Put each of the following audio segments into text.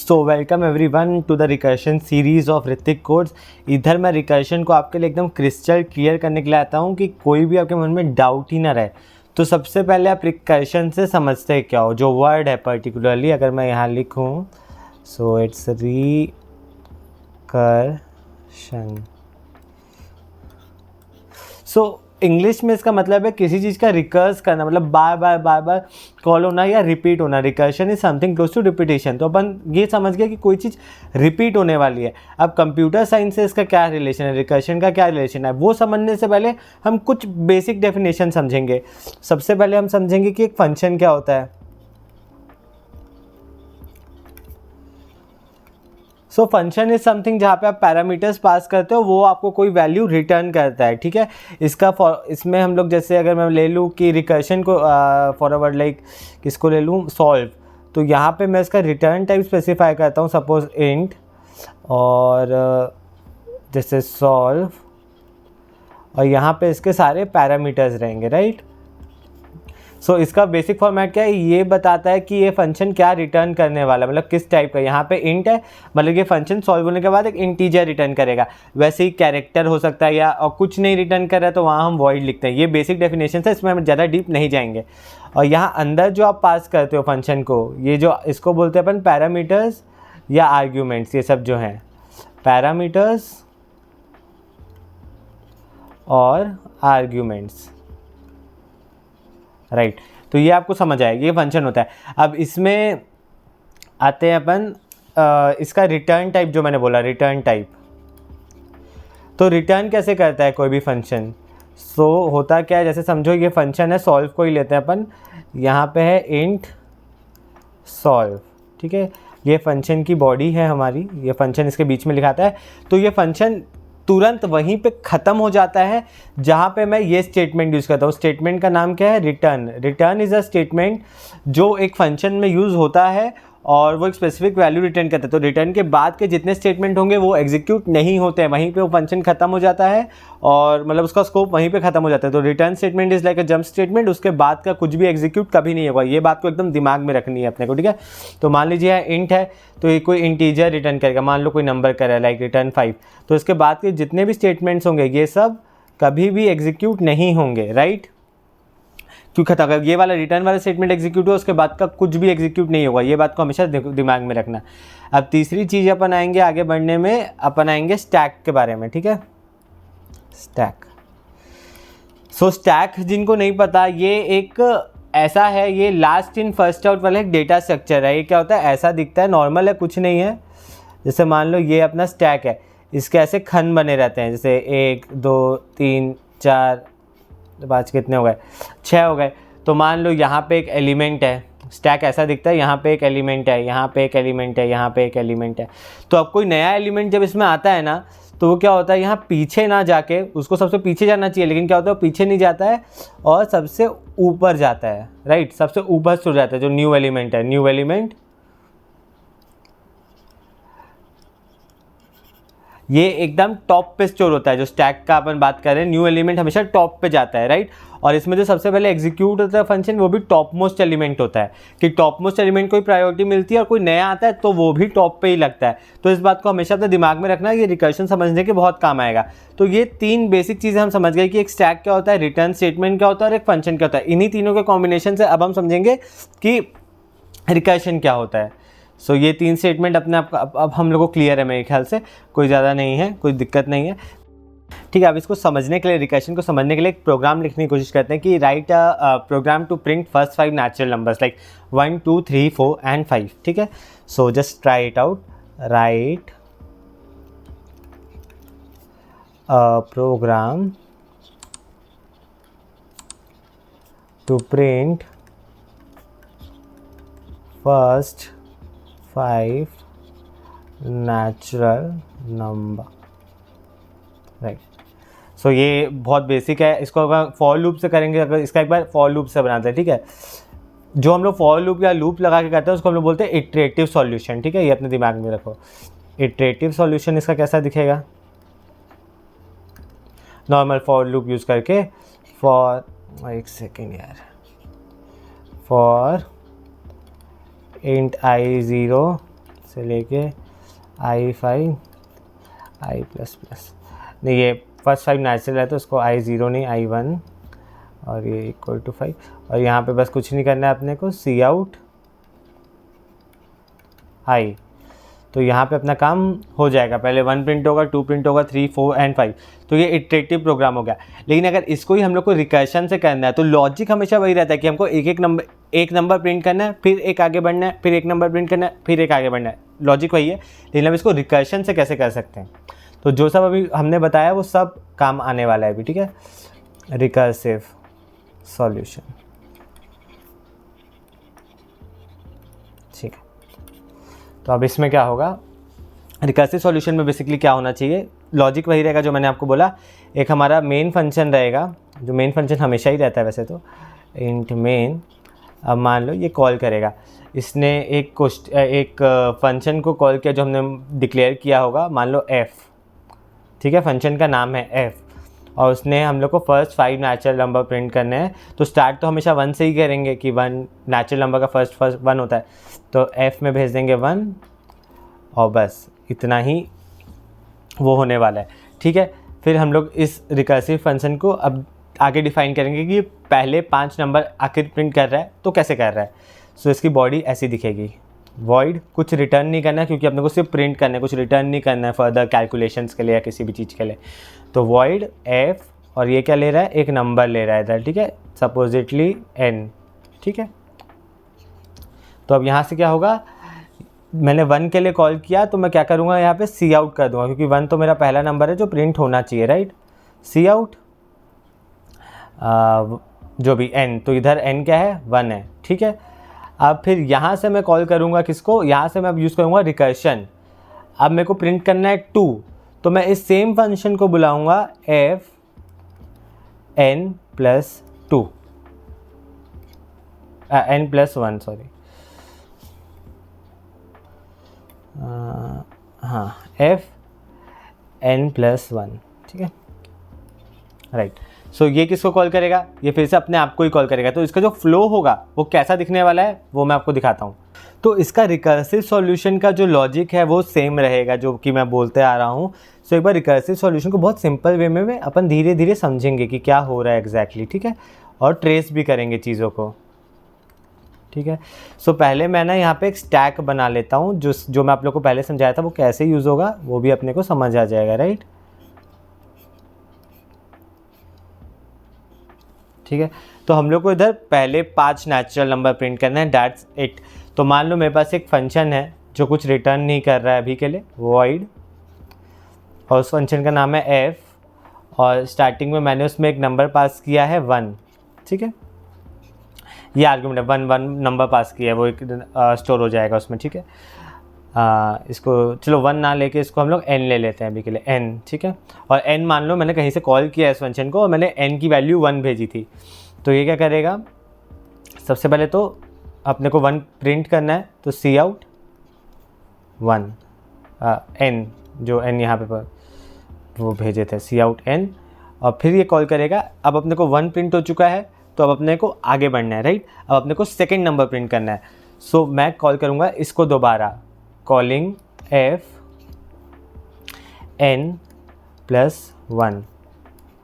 So welcome everyone to the recursion series of Hrithik codes. इधर मैं recursion को आपके लिए एकदम क्रिस्टल क्लियर करने के लिए आता हूँ कि कोई भी आपके मन में डाउट ही ना रहे। तो सबसे पहले आप रिकर्शन से समझते क्या हो, जो वर्ड है पर्टिकुलरली अगर मैं यहाँ लिखूँ, so it's recursion. So English में इसका मतलब है किसी चीज़ का रिकर्स करना, मतलब बार बार कॉल होना या रिपीट होना। Recursion is something close to repetition. तो अपन ये समझ गए कि कोई चीज़ रिपीट होने वाली है। अब कंप्यूटर साइंस से इसका क्या रिलेशन है, रिकर्शन का क्या रिलेशन है, वो समझने से पहले हम कुछ बेसिक डेफिनेशन समझेंगे। सबसे पहले हम समझेंगे कि एक फंक्शन क्या होता है। सो फंक्शन इज समथिंग जहाँ पे आप पैरामीटर्स पास करते हो, वो आपको कोई वैल्यू रिटर्न करता है, ठीक है। इसमें हम लोग जैसे अगर मैं ले लूँ कि रिकर्शन को फॉरवर्ड लाइक किसको ले लूँ, सॉल्व, तो यहाँ पे मैं इसका रिटर्न टाइप स्पेसिफाई करता हूँ, सपोज इंट, और जैसे सॉल्व, और यहाँ पे इसके सारे पैरामीटर्स रहेंगे, राइट। सो इसका बेसिक फॉर्मेट क्या है, ये बताता है कि ये फंक्शन क्या रिटर्न करने वाला है, मतलब किस टाइप का। यहाँ पे इंट है, मतलब ये फंक्शन सॉल्व होने के बाद एक इंटीजर रिटर्न करेगा। वैसे ही कैरेक्टर हो सकता है, या और कुछ नहीं रिटर्न कर रहा है तो वहाँ हम वॉइड लिखते हैं। ये बेसिक डेफिनेशन है, इसमें हम ज़्यादा डीप नहीं जाएंगे। और यहाँ अंदर जो आप पास करते हो फंक्शन को, ये जो इसको बोलते हैं अपन पैरामीटर्स या आर्ग्यूमेंट्स, ये सब जो हैं पैरामीटर्स और आर्ग्यूमेंट्स, राइट। तो ये आपको समझ आएगा, ये फंक्शन होता है। अब इसमें आते हैं अपन इसका रिटर्न टाइप, जो मैंने बोला रिटर्न टाइप। तो रिटर्न कैसे करता है कोई भी फंक्शन। सो होता क्या है, जैसे समझो ये फंक्शन है, सॉल्व को ही लेते हैं अपन। यहाँ पे है इंट सॉल्व, ठीक है। ये फंक्शन की बॉडी है हमारी, ये फंक्शन इसके बीच में लिखाता है। तो ये फंक्शन तुरंत वहीं पे ख़त्म हो जाता है जहाँ पे मैं ये स्टेटमेंट यूज़ करता हूँ। स्टेटमेंट का नाम क्या है, return. Return is a statement जो एक फंक्शन में यूज़ होता है और वो एक स्पेसिफिक वैल्यू रिटर्न करता है। तो रिटर्न के बाद के जितने स्टेटमेंट होंगे वो एग्जीक्यूट नहीं होते हैं, वहीं पे वो फंक्शन खत्म हो जाता है, और मतलब उसका स्कोप वहीं पे खत्म हो जाता है। तो return statement is like a jump statement, उसके बाद का कुछ भी एग्जीक्यूट कभी नहीं होगा। ये बात को एकदम दिमाग में रखनी है अपने को, ठीक है। तो मान लीजिए इंट है, तो ये कोई इंटीजर रिटर्न करेगा, मान लो कोई नंबर कर रहा है लाइक रिटर्न 5। तो इसके बाद के जितने भी स्टेटमेंट्स होंगे ये सब कभी भी एग्जीक्यूट नहीं होंगे, राइट। क्योंकि अगर ये वाला रिटर्न वाला स्टेटमेंट एग्जीक्यूट हो, उसके बाद का कुछ भी एग्जीक्यूट नहीं होगा। ये बात को हमेशा दिमाग में रखना। अब तीसरी चीज़ अपन आएंगे आगे बढ़ने में, अपन आएंगे स्टैक के बारे में, ठीक है। स्टैक, सो स्टैक जिनको नहीं पता, ये एक ऐसा है, ये लास्ट इन फर्स्ट आउट वाला एक डेटा स्ट्रक्चर है। ये क्या होता है, ऐसा दिखता है, नॉर्मल है, कुछ नहीं है। जैसे मान लो ये अपना स्टैक है, इसके ऐसे खंड बने रहते हैं, जैसे 1 2 3 4 5 कितने हो गए, 6 हो गए। तो मान लो यहाँ पे एक एलिमेंट है, स्टैक ऐसा दिखता है, यहाँ पे एक एलिमेंट है, यहाँ पे एक एलिमेंट है, यहाँ पे एक एलिमेंट है। तो अब कोई नया एलिमेंट जब इसमें आता है ना, तो वो क्या होता है, यहाँ पीछे ना जाके, उसको सबसे पीछे जाना चाहिए, लेकिन क्या होता है वो पीछे नहीं जाता है और सबसे ऊपर जाता है, राइट। सबसे ऊपर से जाता है जो न्यू एलिमेंट है, न्यू एलिमेंट ये एकदम टॉप पे स्टोर होता है। जो स्टैक का अपन बात कर रहे हैं, न्यू एलिमेंट हमेशा टॉप पे जाता है, राइट। और इसमें जो सबसे पहले एग्जीक्यूट होता है फंक्शन, वो भी टॉप मोस्ट एलिमेंट होता है, कि टॉप मोस्ट एलिमेंट को ही प्रायोरिटी मिलती है, और कोई नया आता है तो वो भी टॉप पे ही लगता है। तो इस बात को हमेशा अपने दिमाग में रखना, ये रिकर्शन समझने के बहुत काम आएगा। तो ये 3 बेसिक चीज़ें हम समझ गए कि एक स्टैक क्या होता है, रिटर्न स्टेटमेंट क्या होता है, और एक फंक्शन क्या होता है। इन्हीं तीनों के कॉम्बिनेशन से अब हम समझेंगे कि रिकर्शन क्या होता है। सो ये 3 स्टेटमेंट अपने आप अब हम लोग को क्लियर है मेरे ख्याल से, कोई ज़्यादा नहीं है, कोई दिक्कत नहीं है, ठीक है। अब इसको समझने के लिए, रिकर्शन को समझने के लिए एक प्रोग्राम लिखने की कोशिश करते हैं कि write a program to print first 5 natural numbers like 1 2 3 4 and 5, ठीक है। So just try it out. Write a program to print first 5 natural number, right. So ये बहुत बेसिक है। इसको अगर फॉर लूप से करेंगे, अगर इसका एक बार फॉर लूप से बनाते हैं, ठीक है। जो हम लोग फॉर लूप या लूप लगा के करते हैं उसको हम लोग बोलते हैं इटरेटिव सॉल्यूशन, ठीक है। ये अपने दिमाग में रखो। इटरेटिव सॉल्यूशन इसका कैसा दिखेगा, नॉर्मल फॉर लूप यूज़ करके, फॉर एक सेकेंड यार, फॉर int i 0 से लेके i5 i प्लस प्लस, नहीं ये फर्स्ट 5 नेचुरल है तो इसको i0 नहीं i1 और ये इक्वल टू 5, और यहाँ पे बस कुछ नहीं करना है अपने को, सी आउट i। तो यहाँ पे अपना काम हो जाएगा, पहले 1 प्रिंट होगा, 2 प्रिंट होगा, 3 4 एंड 5। तो ये इटरेटिव प्रोग्राम हो गया। लेकिन अगर इसको ही हम लोग को रिकर्शन से करना है तो लॉजिक हमेशा वही रहता है कि हमको एक नंबर प्रिंट करना है, फिर एक आगे बढ़ना है, फिर एक नंबर प्रिंट करना है, फिर एक आगे बढ़ना है, लॉजिक वही है। लेकिन हम इसको रिकर्शन से कैसे कर सकते हैं, तो जो सब अभी हमने बताया वो सब काम आने वाला है अभी, ठीक है। रिकर्सिव सॉल्यूशन, ठीक है। तो अब इसमें क्या होगा, रिकर्सिव सॉल्यूशन में बेसिकली क्या होना चाहिए, लॉजिक वही रहेगा जो मैंने आपको बोला। एक हमारा मेन फंक्शन रहेगा, जो मेन फंक्शन हमेशा ही रहता है वैसे तो, इंट मेन। अब मान लो ये कॉल करेगा, इसने एक फंक्शन को कॉल किया जो हमने डिक्लेयर किया होगा, मान लो f, ठीक है, फंक्शन का नाम है f, और उसने हम लोग को फर्स्ट 5 नेचुरल नंबर प्रिंट करने हैं। तो स्टार्ट तो हमेशा 1 से ही करेंगे कि 1 नेचुरल नंबर का फर्स्ट 1 होता है, तो f में भेज देंगे 1, और बस इतना ही वो होने वाला है, ठीक है। फिर हम लोग इस रिकर्सिव फंक्शन को अब आगे डिफाइन करेंगे कि पहले 5 नंबर आखिर प्रिंट कर रहा है तो कैसे कर रहा है। सो इसकी बॉडी ऐसी दिखेगी, वॉइड, कुछ रिटर्न नहीं करना है क्योंकि अपने को सिर्फ प्रिंट करना है, कुछ रिटर्न नहीं करना है फर्दर कैलकुलेशंस के लिए या किसी भी चीज़ के लिए। तो वॉइड f, और ये क्या ले रहा है, एक नंबर ले रहा है इधर, ठीक है, सपोजिटली n, ठीक है। तो अब यहाँ से क्या होगा, मैंने 1 के लिए कॉल किया तो मैं क्या करूँगा, यहाँ पे सी आउट कर दूंगा क्योंकि 1 तो मेरा पहला नंबर है जो प्रिंट होना चाहिए, राइट। सी आउट जो भी n, तो इधर n क्या है, 1 है, ठीक है। अब फिर यहाँ से मैं कॉल करूँगा किसको, यहाँ से मैं अब यूज़ करूँगा रिकर्शन। अब मेरे को प्रिंट करना है 2, तो मैं इस सेम फंक्शन को बुलाऊँगा f n plus 2 n plus 1, sorry, हाँ f n प्लस 1, ठीक है, राइट। सो ये किसको कॉल करेगा, ये फिर से अपने आप को ही कॉल करेगा। तो इसका जो फ्लो होगा वो कैसा दिखने वाला है वो मैं आपको दिखाता हूँ। तो इसका रिकर्सिव सॉल्यूशन का जो लॉजिक है वो सेम रहेगा जो कि मैं बोलते आ रहा हूँ। सो एक बार रिकर्सिव सॉल्यूशन को बहुत सिंपल वे में अपन धीरे धीरे समझेंगे कि क्या हो रहा है एग्जैक्टली, ठीक है, और ट्रेस भी करेंगे चीज़ों को, ठीक है। सो पहले मैं ना यहाँ पे एक स्टैक बना लेता हूँ, जो मैं आप लोग को पहले समझाया था वो कैसे यूज़ होगा वो भी अपने को समझ आ जाएगा, राइट, ठीक है। तो हम लोग को इधर पहले 5 नेचुरल नंबर प्रिंट करना है, दैट्स इट। तो मान लो मेरे पास एक फंक्शन है जो कुछ रिटर्न नहीं कर रहा है अभी के लिए, वॉइड, और उस फंक्शन का नाम है f, और स्टार्टिंग में मैंने उसमें एक नंबर पास किया है 1, ठीक है, ये आर्गुमेंट है 1 नंबर पास किया है, वो एक स्टोर हो जाएगा उसमें, ठीक है। इसको चलो 1 ना लेके इसको हम लोग n ले लेते हैं अभी के लिए, n, ठीक है। और n मान लो मैंने कहीं से कॉल किया इस फंक्शन को और मैंने n की वैल्यू 1 भेजी थी, तो ये क्या करेगा, सबसे पहले तो अपने को 1 प्रिंट करना है, तो सी आउट 1 n, जो n यहाँ पे वो भेजे थे, सी आउट n, और फिर ये कॉल करेगा। अब अपने को 1 प्रिंट हो चुका है तो अब अपने को आगे बढ़ना है, राइट। अब अपने को सेकेंड नंबर प्रिंट करना है। सो मैं कॉल करूँगा इसको दोबारा, कॉलिंग f n प्लस 1,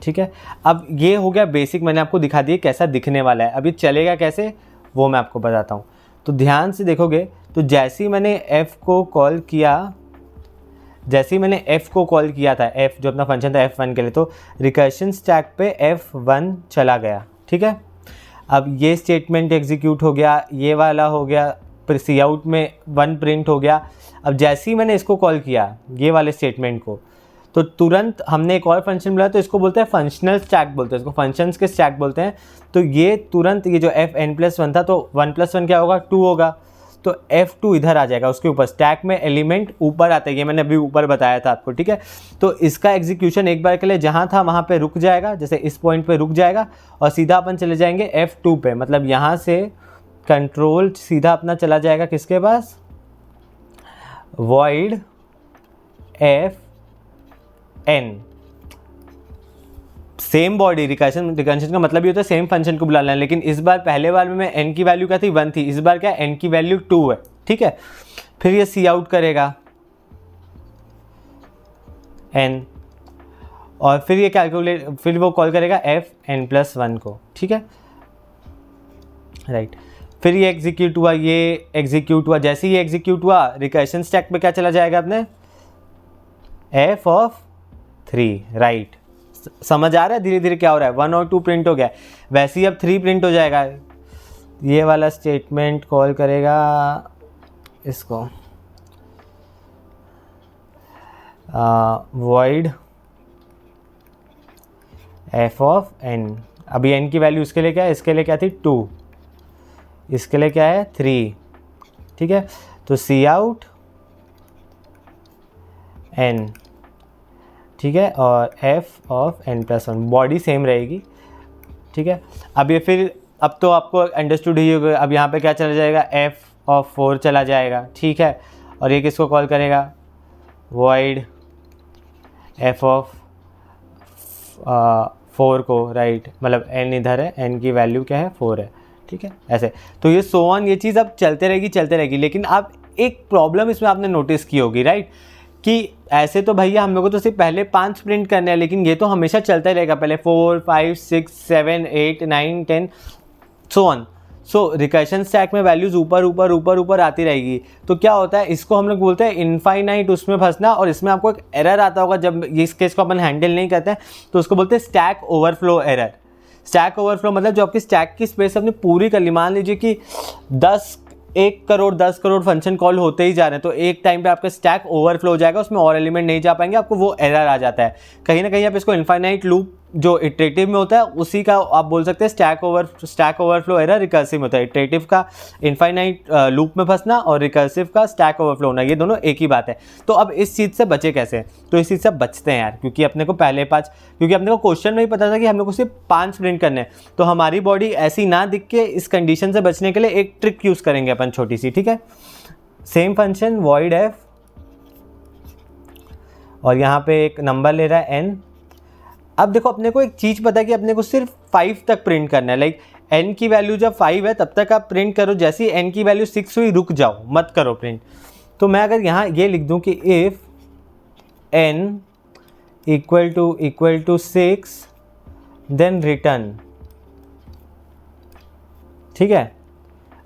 ठीक है। अब ये हो गया बेसिक, मैंने आपको दिखा दिया कैसा दिखने वाला है। अब ये चलेगा कैसे वो मैं आपको बताता हूँ। तो ध्यान से देखोगे तो जैसे ही मैंने f को कॉल किया, था f जो अपना फंक्शन था f1 के लिए, तो रिकर्शन स्टैक पे f1 चला गया, ठीक है। अब ये स्टेटमेंट एग्जीक्यूट हो गया, ये वाला हो गया, फिर सी आउट में 1 प्रिंट हो गया। अब जैसे ही मैंने इसको कॉल किया ये वाले स्टेटमेंट को, तो तुरंत हमने एक और फंक्शन बुलाया, तो इसको बोलते हैं फंक्शनल स्टैक बोलते हैं, इसको फंक्शंस के स्टैक बोलते हैं। तो ये तुरंत ये जो f n प्लस 1 था, तो 1 प्लस 1 क्या होगा, 2 होगा, तो f2 इधर आ जाएगा उसके ऊपर। स्टैक में एलिमेंट ऊपर आता है, ये मैंने अभी ऊपर बताया था आपको, ठीक है। तो इसका एग्जीक्यूशन एक बार के लिए जहाँ था वहाँ पे रुक जाएगा, जैसे इस पॉइंट पे रुक जाएगा, और सीधा अपन चले जाएंगे f2 पे, मतलब यहाँ से कंट्रोल सीधा अपना चला जाएगा किसके पास, void f n। Same body, recursion का मतलब ये होता है सेम फंक्शन को बुलाना है, लेकिन इस बार पहले बार में n की वैल्यू क्या थी, 1 थी, इस बार क्या n की वैल्यू 2 है, ठीक है। फिर ये सी आउट करेगा n, और फिर ये फिर वो कॉल करेगा fn+1 को, ठीक है राइट। फिर ये एग्जीक्यूट हुआ, ये एग्जीक्यूट हुआ, जैसे ही ये एग्जीक्यूट हुआ रिकर्शन स्टैक पे क्या चला जाएगा अपने f(3), राइट। समझ आ रहा है धीरे धीरे क्या हो रहा है, 1 और 2 प्रिंट हो गया, वैसे ही अब 3 प्रिंट हो जाएगा। ये वाला स्टेटमेंट कॉल करेगा इसको void f(n), अभी n की वैल्यू इसके लिए क्या है, इसके लिए क्या थी 2, इसके लिए क्या है 3, ठीक है। तो सी आउट n, ठीक है, और f(n+1), बॉडी सेम रहेगी, ठीक है। अब ये फिर अब तो आपको अंडरस्टूड ही होगा, अब यहाँ पे क्या चला जाएगा f(4) चला जाएगा, ठीक है। और ये किसको कॉल करेगा void f(4) को, राइट, मतलब n इधर है, n की वैल्यू क्या है 4 है, ठीक है ऐसे। तो ये सो ऑन, ये चीज़ अब चलते रहेगी। लेकिन अब एक प्रॉब्लम इसमें आपने नोटिस की होगी, राइट, कि ऐसे तो भैया हम लोग को तो सिर्फ पहले 5 प्रिंट करने हैं, लेकिन ये तो हमेशा चलता ही रहेगा, पहले 4, 5, 6, 7, 8, 9, 10 so on. So recursion stack में वैल्यूज़ ऊपर आती रहेगी। तो क्या होता है, इसको हम लोग बोलते हैं इनफाइनाइट उसमें फंसना, और इसमें आपको एक एरर आता होगा जब इस केस को अपन हैंडल नहीं करते हैं, तो उसको बोलते हैं stack overflow error. Stack overflow मतलब जो आपकी स्टैक की स्पेस अपनी पूरी कर ली, मान लीजिए कि 1 करोड़ फंक्शन कॉल होते ही जा रहे हैं, तो एक टाइम पे आपका स्टैक ओवरफ्लो हो जाएगा, उसमें और एलिमेंट नहीं जा पाएंगे, आपको वो एरर आ जाता है। कहीं ना कहीं आप इसको इनफाइनाइट लूप जो इटरेटिव में होता है उसी का आप बोल सकते हैं स्टैक ओवरफ्लो एरर रिकर्सिव में होता है। इटरेटिव का इनफाइनाइट लूप में फंसना और रिकर्सिव का स्टैक ओवरफ्लो होना, ये दोनों एक ही बात है। तो अब इस चीज़ से बचे कैसे, तो इस चीज़ से बचते हैं यार, क्योंकि अपने को क्योंकि अपने को क्वेश्चन में ही पता था कि हम लोग को सिर्फ 5 प्रिंट करने हैं, तो हमारी बॉडी ऐसी ना दिख के इस कंडीशन से बचने के लिए एक ट्रिक यूज़ करेंगे अपन छोटी सी, ठीक है। सेम फंक्शन void f, और यहाँ पे एक नंबर ले रहा है n। अब देखो अपने को एक चीज़ पता है कि अपने को सिर्फ 5 तक प्रिंट करना है, लाइक n की वैल्यू जब 5 है तब तक आप प्रिंट करो, जैसे ही n की वैल्यू 6 हुई रुक जाओ, मत करो प्रिंट। तो मैं अगर यहाँ ये लिख दूँ कि if n equal to 6 then return, ठीक है।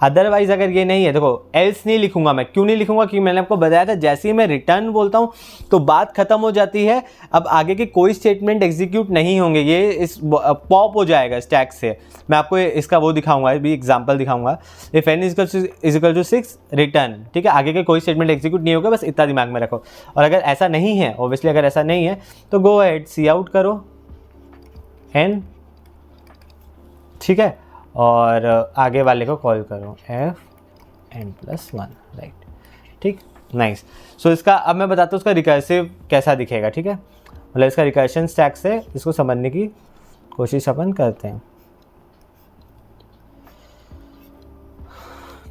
अदरवाइज अगर ये नहीं है, देखो एल्स नहीं लिखूंगा मैं, क्यों नहीं लिखूंगा, क्योंकि मैंने आपको बताया था जैसे ही मैं रिटर्न बोलता हूँ तो बात खत्म हो जाती है, अब आगे के कोई स्टेटमेंट एग्जीक्यूट नहीं होंगे, ये इस पॉप हो जाएगा स्टैक से। मैं आपको इसका वो दिखाऊंगा, भी एग्जांपल दिखाऊंगा। If n is equal to 6 return, ठीक है, आगे के कोई स्टेटमेंट एग्जीक्यूट नहीं होगा, बस इतना दिमाग में रखो। और अगर ऐसा नहीं है, ऑब्वियसली अगर ऐसा नहीं है तो गो अहेड सी आउट करो n, ठीक है, और आगे वाले को कॉल करो fn+1, राइट, ठीक, नाइस। सो इसका अब मैं बताता हूँ इसका रिकर्सिव कैसा दिखेगा, ठीक है, मतलब इसका रिकर्शन स्टैक से इसको समझने की कोशिश अपन करते हैं,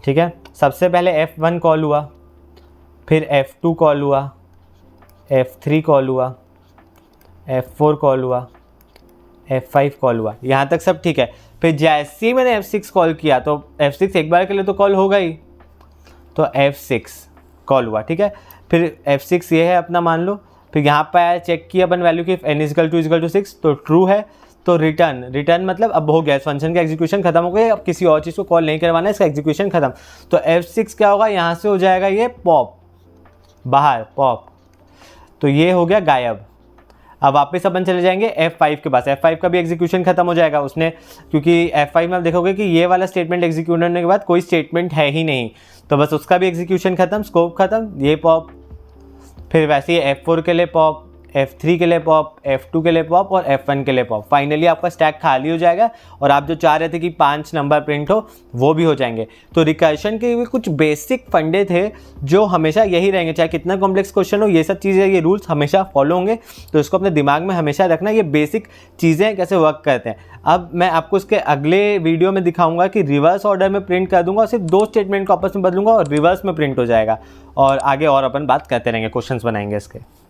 ठीक है। सबसे पहले f1 कॉल हुआ, फिर f2 कॉल हुआ, f3 कॉल हुआ, f4 कॉल हुआ, f5 कॉल हुआ, यहाँ तक सब ठीक है। फिर जैसे ही मैंने f6 कॉल किया तो f6 एक बार के लिए तो कॉल होगा ही, तो f6 कॉल हुआ, ठीक है। फिर f6 ये है अपना, मान लो, फिर यहाँ पर चेक किया अपन वैल्यू की n इक्वल टू 6 तो ट्रू है, तो रिटर्न मतलब अब हो गया, इस फंक्शन का एग्जीक्यूशन खत्म हो गया, अब किसी और चीज़ को कॉल नहीं करवाना है, इसका एग्जीक्यूशन खत्म। तो f6 क्या होगा, यहाँ से हो जाएगा ये पॉप, बाहर पॉप, तो ये हो गया गायब। अब वापस अपन चले जाएंगे F5 के पास, F5 का भी एग्जीक्यूशन खत्म हो जाएगा उसने, क्योंकि F5 में आप देखोगे कि ये वाला स्टेटमेंट एग्जीक्यूट होने के बाद कोई स्टेटमेंट है ही नहीं, तो बस उसका भी एग्जीक्यूशन खत्म, स्कोप खत्म, ये पॉप। फिर वैसे ही F4 के लिए पॉप, F3 के लिए पॉप, F2 के लिए पॉप और F1 के लिए पॉप। फाइनली आपका स्टैक खाली हो जाएगा और आप जो चाह रहे थे कि 5 नंबर प्रिंट हो वो भी हो जाएंगे। तो रिकर्शन के भी कुछ बेसिक फंडे थे जो हमेशा यही रहेंगे, चाहे कितना कॉम्प्लेक्स क्वेश्चन हो, ये सब चीज़ें, ये रूल्स हमेशा फॉलो होंगे, तो इसको अपने दिमाग में हमेशा रखना, ये बेसिक चीज़ें कैसे वर्क करते हैं। अब मैं आपको इसके अगले वीडियो में दिखाऊंगा कि रिवर्स ऑर्डर में प्रिंट कर दूंगा और सिर्फ 2 स्टेटमेंट को आपस में बदलूंगा और रिवर्स में प्रिंट हो जाएगा, और आगे और अपन बात करते रहेंगे, क्वेश्चंस बनाएंगे इसके।